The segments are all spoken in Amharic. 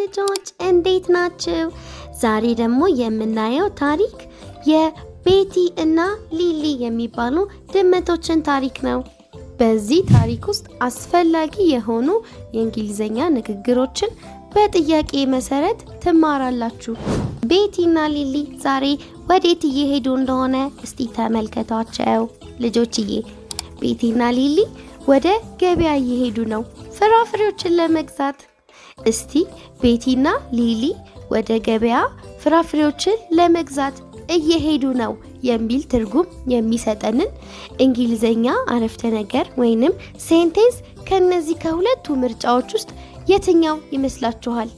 ልጆች እንዴት ናችሁ? ዛሬ ደግሞ የምናየው ታሪክ የቤቲ እና ሊሊ የሚባሉ ድመቶችን ታሪክ ነው። በዚህ ታሪክ ውስጥ አስፈላጊ የሆኑ የእንግሊዘኛ ንግግሮችን በጥያቄ መሰረት ትማራላችሁ። ቤቲ እና ሊሊ ዛሬ ወዴት እየሄዱ እንደሆነ እስቲ ተመልከቷቸው ልጆችዬ። ቤቲ እና ሊሊ ወደ ገበያ እየሄዱ ነው ፍራፍሬዎችን ለመግዛት። እስቲ ቤቲና ሊሊ ወደ ገበያ ፍራፍሬዎችን ለመግዛት እየሄዱ ነው የሚል ትርጉም የሚሰጠንን እንግሊዘኛ አረፍተ ነገር ወይንም ሴንቴንስ ከነዚህ ከሁለቱ ምርጫዎች ውስጥ የትኛው ይመስላችኋል?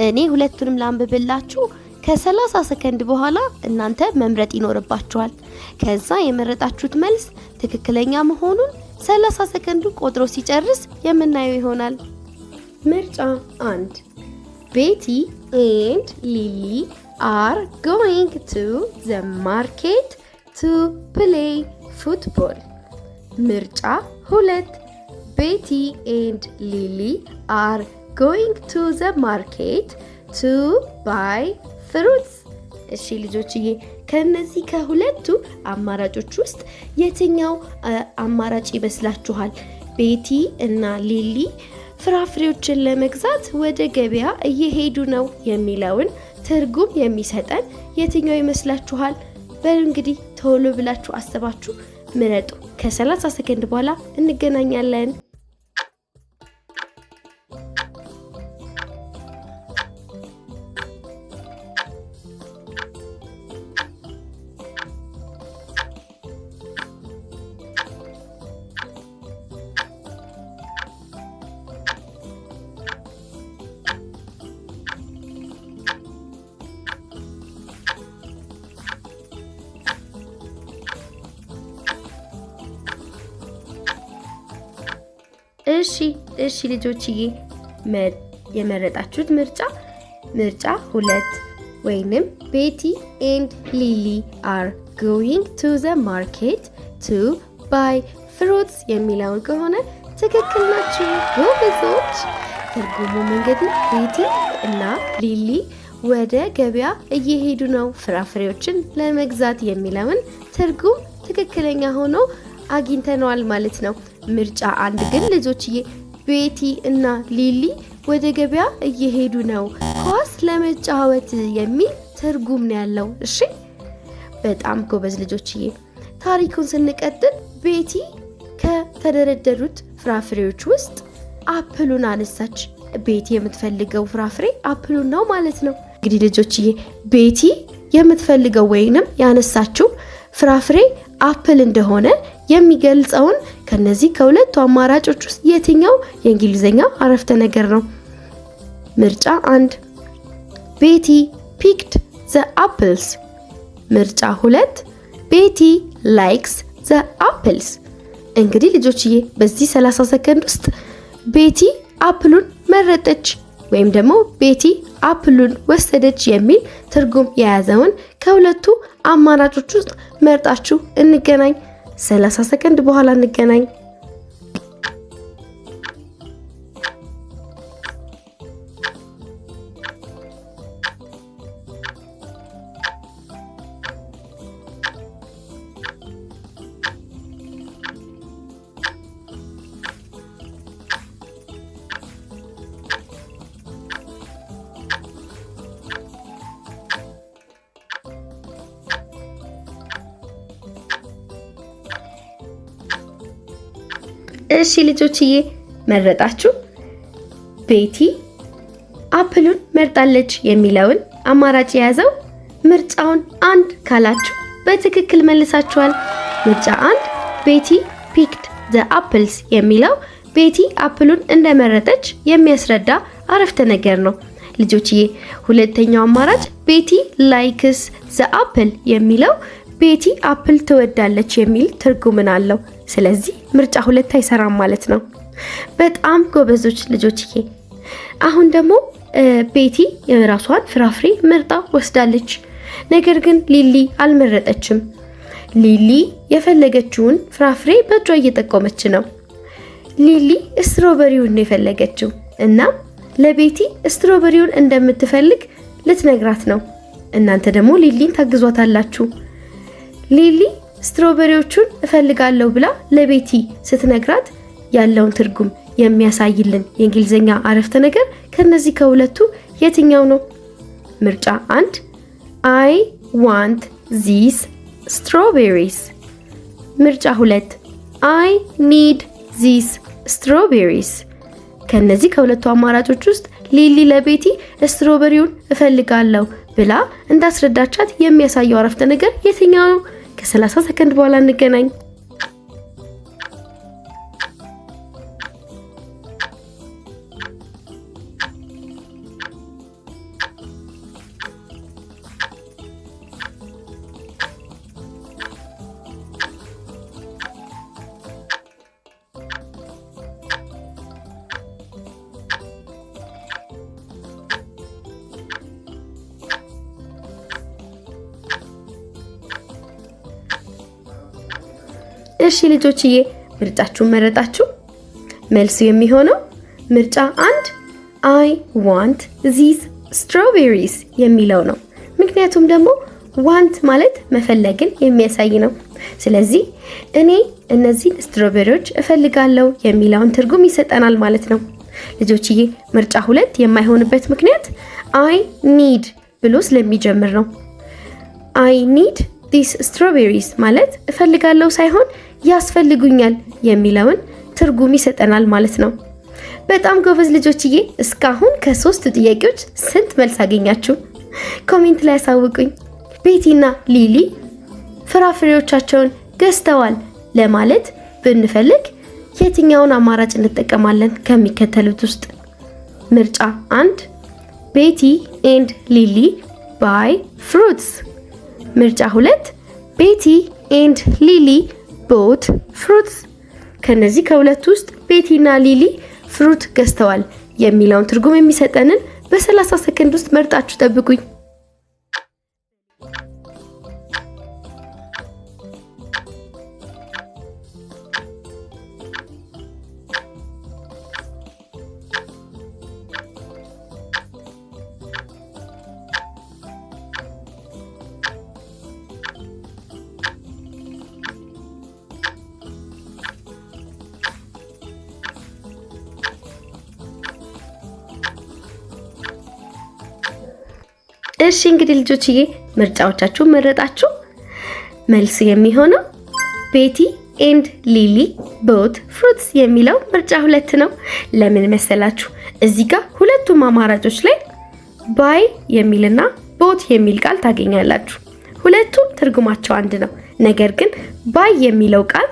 እኔ ሁለቱንም ላንብብላችሁ። ከ30 ሰከንድ በኋላ እናንተ መምረጥ ይኖርባችኋል። ከዛ የመረጣችሁት መልስ ትክክለኛ መሆኑን 30 ሰከንዱ ቆጥሮ ሲጨርስ የምናየው ይሆናል። ምርጫ 1 ቤቲ and Lily are going to the market to play football. ምርጫ 2 ቤቲ and Lily are going to the market to buy fruits. እሺ ልጆችዬ ከነዚህ ከሁለቱ አማራጮች ውስጥ የትኛው አማራጭ ይመስላችኋል? ቤቲ እና ሊሊ ፍራፍሬዎችን ለመግዛት ወደ ገበያ እየሄዱ ነው የሚለውን ትርጉም የሚሰጠን የትኛው ይመስላችኋል? እንግዲህ ቶሎ ብላችሁ አስባችሁ ምረጡ። ከ30 ሰከንድ በኋላ እንገናኛለን። እሺ ልጆችዬ የመረጣችሁት ምርጫ 2 ወይንም ቤቲ and Lily are going to the market to buy fruits የሚለውን ከሆነ ትክክል ናችሁ ጎበዞች። ትርጉሙም እንግዲህ ቤቲ እና ሊሊ ወደ ገበያ እየሄዱ ነው ፍራፍሬዎችን ለመግዛት የሚለውን ትርጉም ትክክለኛ ሆኖ አግኝተነዋል ማለት ነው። ምርጫ 1 ግን ልጆችዬ ቤቲ እና ሊሊ ወደ ገበያ እየሄዱ ነው ኳስ ለመጫወት የሚል ትርጉም ነው ያለው። እሺ በጣም ጎበዝ ልጆችዬ። ታሪኩን ስንቀጥል ቤቲ ከተደረደሩት ፍራፍሬዎች ውስጥ አፕሉን አነሳች። ቤቲ የምትፈልገው ፍራፍሬ አፕሉን ነው ማለት ነው። እንግዲህ ልጆችዬ ቤቲ የምትፈልገው ወይንም ያነሳችው ፍራፍሬ አፕል እንደሆነ የሚገልጸውን ከነዚህ ከሁለቱ አማራጮች ውስጥ የትኛው የእንግሊዘኛ አረፍተ ነገር ነው? ምርጫ 1 ቤቲ picked the apples። ምርጫ 2 ቤቲ likes the apples። እንግዲህ ልጆችዬ በዚህ 30 ሰከንድ ውስጥ ቤቲ አፕሉን መረጠች ወይም ደግሞ ቤቲ አፕሉን ወሰደች የሚል ትርጉም የያዘውን ከሁለቱ አማራጮች ውስጥ መርጣችሁ እንገናኝ። 30 ሰከንድ በኋላ እንገናኝ። እሺ ልጆችዬ መረጣችሁ? ቤቲ አፕሉን መርጣለች የሚለውን አማራጭ የያዘው ምርጫውን 1 ካላችሁ በትክክል መልሳችኋል። ምርጫ 1 ቤቲ picked the apples የሚለው ቤቲ አፕሉን እንደመረጠች የሚያስረዳ አረፍተ ነገር ነው። ልጆችዬ ሁለተኛው አማራጭ ቤቲ likes the apple የሚለው ቤቲ አፕል ትወዳለች የሚል ትርጉምን አለው። ስለዚህ ምርጫ 2 አይሰራም ማለት ነው። በጣም ጎበዞች ልጆችዬ። አሁን ደግሞ ቤቲ የራሷን ፍራፍሬ መርጣ ወስዳለች። ነገር ግን ሊሊ አልመረጠችም። ሊሊ የፈለገችውን ፍራፍሬ በእጇ እየጠቆመች ነው። ሊሊ ስትሮበሪውን ነው የፈለገችው እና ለቤቲ ስትሮበሪውን እንደምትፈልግ ልትነግራት ነው። እናንተ ደግሞ ሊሊን ታግዟታላችሁ። ሊሊ ስትሮበሪዎቹን እፈልጋለሁ ብላ ለቤቲ ስትነግራት ያለውን ትርጉም የሚያሳይልን የእንግሊዘኛ አረፍተ ነገር ከነዚህ ከሁለቱ የትኛው ነው? ምርጫ 1 I want these strawberries። ምርጫ 2 I need these strawberries። ከነዚህ ከሁለቱ አማራጮች ውስጥ ሊሊ ለቤቲ ስትሮበሪውን እፈልጋለሁ ብላ እንዳስረዳቻት የሚያሳየው አረፍተ ነገር የትኛው ነው? ከ30 ሰከንድ በኋላ እንገናኝ። እሺ ልጆችዬ ምርጫችሁን መረጣችሁ? መልሱ የሚሆነው ምርጫ 1 I want these strawberries የሚለው ነው። ምክንያቱም ደግሞ want ማለት መፈለግን የሚያሳይ ነው። ስለዚህ እኔ እነዚህን ስትሮቤሪዎች እፈልጋለሁ የሚለውን ትርጉም ይሰጠናል ማለት ነው። ልጆችዬ ምርጫ 2 የማይሆንበት ምክንያት I need ብሎ ስለሚጀምር ነው። I need these strawberries ማለት እፈልጋለሁ ሳይሆን ያስፈልጉኛል የሚለውን ትርጉም ይሰጠናል ማለት ነው። በጣም ጎበዝ ልጆችዬ። እስካሁን ከ3 ጥያቄዎች ስንት መልስ አገኛችሁ? ኮሜንት ላይ ያሳውቁኝ። ቤቲና ሊሊ ፍራፍሬዎቻቸውን ገዝተዋል ለማለት ብንፈልግ የትኛውን አማራጭ እንጠቀማለን ከሚከተሉት ውስጥ? ምርጫ 1 ቤቲ ኤንድ ሊሊ ባይ ፍሩትስ። ምርጫ 2 ቤቲ ኤንድ ሊሊ ቦት ፍሩትስ። ከነዚህ ከሁለቱ ውስጥ ቤቲና ሊሊ ፍሩት ገዝተዋል የሚለውን ትርጉም የሚሰጠንን በ30 ሰከንድ ውስጥ መርጣችሁ ጠብቁኝ። እሺ እንግዲህ ልጆችዬ ምርጫዎቻችሁን መረጣችሁ? መልስ የሚሆነው ቤቲ ኤንድ ሊሊ ቦት ፍሩትስ የሚለው ምርጫ 2 ነው። ለምን መሰላችሁ? እዚህ ጋር ሁለቱም አማራጮች ላይ ባይ የሚልና ቦት የሚል ቃል ታገኛላችሁ። ሁለቱም ትርጉማቸው አንድ ነው። ነገር ግን ባይ የሚለው ቃል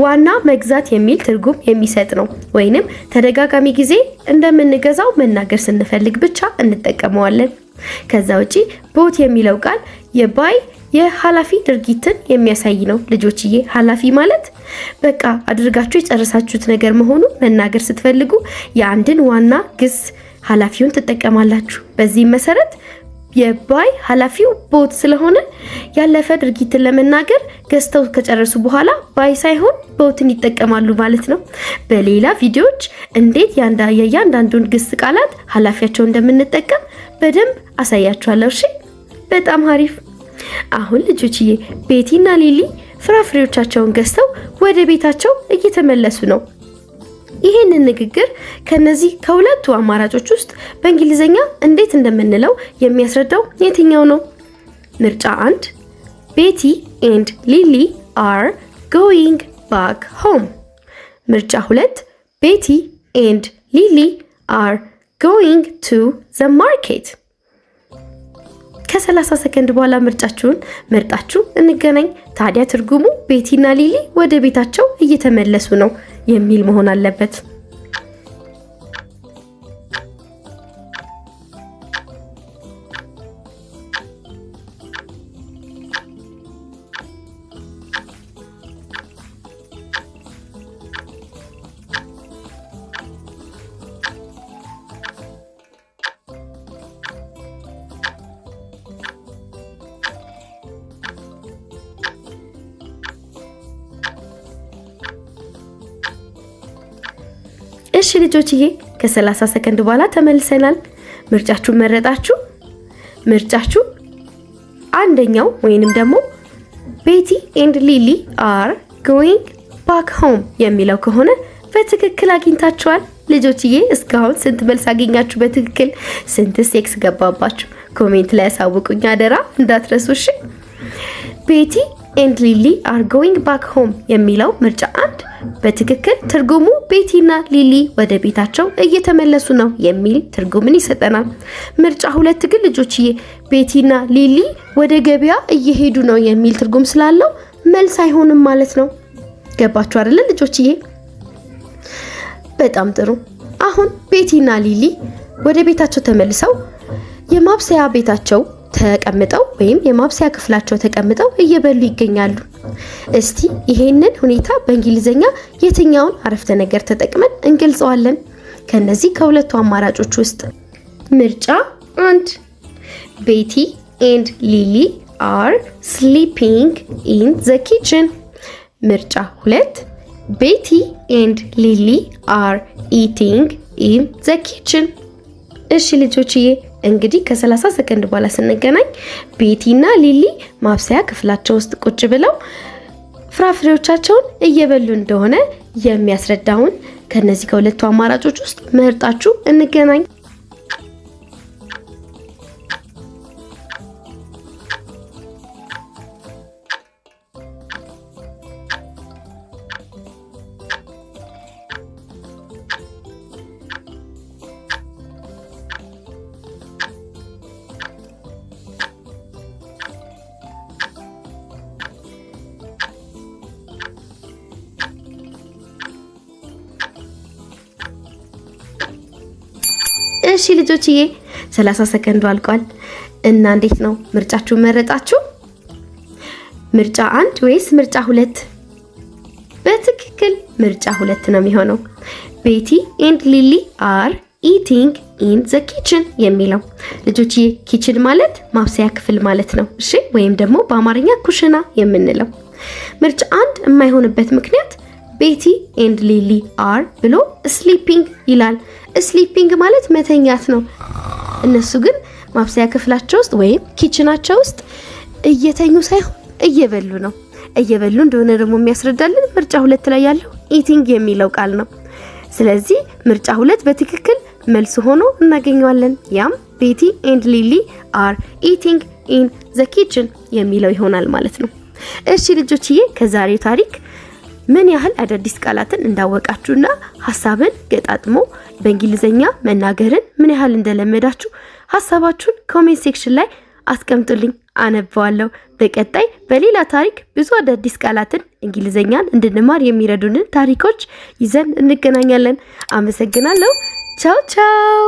ዋና መግዛት የሚል ትርጉም የሚሰጥ ነው። ወይንም ተደጋጋሚ ጊዜ እንደምንገዛው መናገር ስንፈልግ ብቻ እንጠቀመዋለን። ከዛ ውጪ ቦት የሚለው ቃል የባይ የሐላፊ ድርጊትን የሚያሳይ ነው። ልጆችዬ ሐላፊ ማለት በቃ አድርጋችሁ የጨረሳችሁት ነገር መሆኑን መናገር ስትፈልጉ የአንድን ዋና ግስ ሐላፊውን ትጠቀማላችሁ። በዚህ መሰረት የባይ ሐላፊው ቦት ስለሆነ ያለፈ ድርጊትን ለመናገር ገዝተው ከጨረሱ በኋላ ባይ ሳይሆን ቦትን ይጠቀማሉ ማለት ነው። በሌላ ቪዲዮዎች እንዴት ያንዳንዱን ግስ ቃላት ሐላፊያቸው እንደምንጠቀም በደንብ አሳያችኋለሁ። እሺ በጣም አሪፍ። አሁን ልጆችዬ ቤቲና ሊሊ ፍራፍሬዎቻቸውን ገዝተው ወደ ቤታቸው እየተመለሱ ነው። ይሄንን ንግግር ከነዚህ ከሁለቱ አማራጮች ውስጥ በእንግሊዘኛ እንዴት እንደምንለው የሚያስረዳው የትኛው ነው? ምርጫ 1 ቤቲ ኤንድ ሊሊ አር ጎይንግ ባክ ሆም። ምርጫ 2 ቤቲ ኤንድ ሊሊ አር ጎይንግ ቱ ዘ ማርኬት። ከ30 ሰከንድ በኋላ ምርጫችሁን መርጣችሁ እንገናኝ። ታዲያ ትርጉሙ ቤቲና ሊሊ ወደ ቤታቸው እየተመለሱ ነው የሚል መሆን አለበት። እሺ ልጆችዬ ከ30 ሰከንድ በኋላ ተመልሰናል። ምርጫችሁን መረጣችሁ? ምርጫችሁ አንደኛው ወይንም ደግሞ ቤቲ ኤንድ ሊሊ አር ጎይንግ ባክ ሆም የሚለው ከሆነ በትክክል አግኝታችኋል። ልጆችዬ እስካሁን ስንት መልስ አገኛችሁ በትክክል? ስንትስ ኤክስ ገባባችሁ? ኮሜንት ላይ ያሳውቁኝ አደራ እንዳትረሱ እሺ። ቤቲ ኤንድ ሊሊ አር ጎይንግ ባክ ሆም የሚለው ምርጫ 1 በትክክል ትርጉሙ ቤቲና ሊሊ ወደ ቤታቸው እየተመለሱ ነው የሚል ትርጉምን ይሰጠናል። ምርጫ 2 ግን ልጆችዬ ቤቲና ሊሊ ወደ ገበያ እየሄዱ ነው የሚል ትርጉም ስላለው መልስ አይሆንም ማለት ነው። ገባችሁ አይደል ልጆችዬ? በጣም ጥሩ። አሁን ቤቲና ሊሊ ወደ ቤታቸው ተመልሰው የማብሰያ ቤታቸው ተቀምጠው ወይም የማብሰያ ክፍላቸው ተቀምጠው እየበሉ ይገኛሉ። እስቲ ይሄንን ሁኔታ በእንግሊዘኛ የትኛውን አረፍተ ነገር ተጠቅመን እንገልጸዋለን? ከነዚህ ከሁለቱ አማራጮች ውስጥ ምርጫ 1 ቤቲ ኤንድ ሊሊ አር ስሊፒንግ ኢን ዘ ኪችን። ምርጫ 2 ቤቲ ኤንድ ሊሊ አር ኢቲንግ ኢን ዘ ኪችን። እሺ ልጆችዬ እንግዲህ ከ30 ሰከንድ በኋላ ስንገናኝ ቤቲና ሊሊ ማብሰያ ክፍላቸው ውስጥ ቁጭ ብለው ፍራፍሬዎቻቸውን እየበሉ እንደሆነ የሚያስረዳውን ከነዚህ ከሁለቱ አማራጮች ውስጥ መርጣችሁ እንገናኝ። እሺ ልጆችዬ 30 ሰከንዱ አልቋል እና እንዴት ነው ምርጫችሁን መረጣችሁ? ምርጫ 1 ወይስ ምርጫ 2? በትክክል ምርጫ 2 ነው የሚሆነው። ቤቲ ኤንድ ሊሊ አር ኢቲንግ ኢን ዘ ኪችን የሚለው ልጆችዬ ኪችን ማለት ማብሰያ ክፍል ማለት ነው። እሺ ወይም ደግሞ በአማርኛ ኩሽና የምንለው። ምርጫ 1 የማይሆንበት ምክንያት ቤቲ ኤንድ ሊሊ አር ብሎ ስሊፒንግ ይላል። ስሊፒንግ ማለት መተኛት ነው። እነሱ ግን ማብሰያ ክፍላቸው ውስጥ ወይም ኪችናቸው ውስጥ እየተኙ ሳይሆን እየበሉ ነው። እየበሉ እንደሆነ ደግሞ የሚያስረዳልን ምርጫ 2 ላይ ያለው ኢቲንግ የሚለው ቃል ነው። ስለዚህ ምርጫ 2 በትክክል መልስ ሆኖ እናገኘዋለን። ያም ቤቲ ኤንድ ሊሊ አር ኢቲንግ ኢን ዘ ኪችን የሚለው ይሆናል ማለት ነው። እሺ ልጆችዬ ከዛሬው ታሪክ ምን ያህል አዳዲስ ቃላትን እንዳወቃችሁና ሐሳብን ገጣጥሞ በእንግሊዘኛ መናገርን ምን ያህል እንደለመዳችሁ ሐሳባችሁን ኮሜንት ሴክሽን ላይ አስቀምጡልኝ፣ አነባዋለሁ። በቀጣይ በሌላ ታሪክ ብዙ አዳዲስ ቃላትን እንግሊዘኛን እንድንማር የሚረዱንን ታሪኮች ይዘን እንገናኛለን። አመሰግናለሁ። ቻው ቻው።